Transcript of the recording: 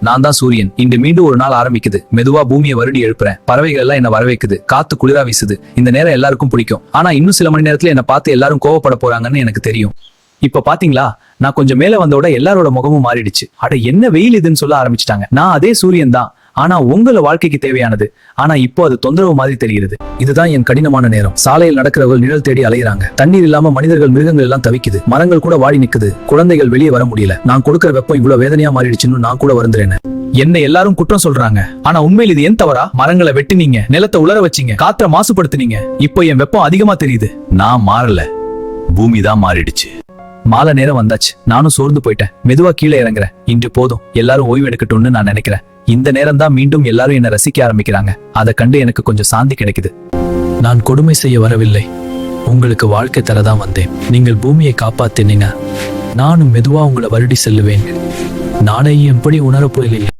நான் தான் சூரியன். இன்று மீண்டும் ஒரு நாள் ஆரம்பிக்குது. மெதுவா பூமியை வருடி எழுப்புறேன். பறவைகள் எல்லாம் என்ன வரவேக்குது. காத்து குளிரா வீசுது. இந்த நேரம் எல்லாருக்கும் பிடிக்கும். ஆனா இன்னும் சில மணி நேரத்துல என்ன பார்த்து எல்லாரும் கோவப்பட போறாங்கன்னு எனக்கு தெரியும். இப்ப பாத்தீங்களா, நான் கொஞ்சம் மேல வந்தோட எல்லாரோட முகமும் மாறிடுச்சு. அட என்ன வெயில் இதுன்னு சொல்ல ஆரம்பிச்சிட்டாங்க. நான் அதே சூரியன் தான், ஆனா உங்கள வாழ்க்கைக்கு தேவையானது. ஆனா இப்போ அது தொந்தரவு மாதிரி தெரிகிறது. இதுதான் என் கடினமான நேரம். சாலையில் நடக்கிறவர்கள் நிழல் தேடி அலையிறாங்க. தண்ணீர் இல்லாம மனிதர்கள் மிருகங்கள் எல்லாம் தவிக்குது. மரங்கள் கூட வாடி நிக்குது. குழந்தைகள் வெளியே வர முடியல. நான் கொடுக்கிற வெப்பம் இவ்வளவு வேதனையா மாறிடுச்சுன்னு நான் கூட வருந்துறேன். என்ன எல்லாரும் குற்றம் சொல்றாங்க, ஆனா உண்மையில் இது என் தவறா? மரங்களை வெட்டினீங்க, நிலத்தை உலர வச்சீங்க, காற்றை மாசுபடுத்தினீங்க. இப்போ என் வெப்பம் அதிகமா தெரியுது. நான் மாறல, பூமி தான் மாறிடுச்சு. மாலை நேரம் வந்தாச்சு. நானும் சோர்ந்து போயிட்டேன். மெதுவா கீழே இறங்குறேன். இன்று போதும், எல்லாரும் ஓய்வு எடுக்கட்டும்னு நான் நினைக்கிறேன். இந்த நேரம் தான் மீண்டும் எல்லாரும் என்ன ரசிக்க ஆரம்பிக்கிறாங்க. அதை கண்டு எனக்கு கொஞ்சம் சாந்தி கிடைக்குது. நான் கொடுமை செய்ய வரவில்லை, உங்களுக்கு வாழ்க்கை தரதான் வந்தேன். நீங்கள் பூமியை காப்பாத்தினீங்க, நானும் மெதுவா உங்களை வருடி செல்லுவேன். நாளை எப்படி உணரப்போயில்லை.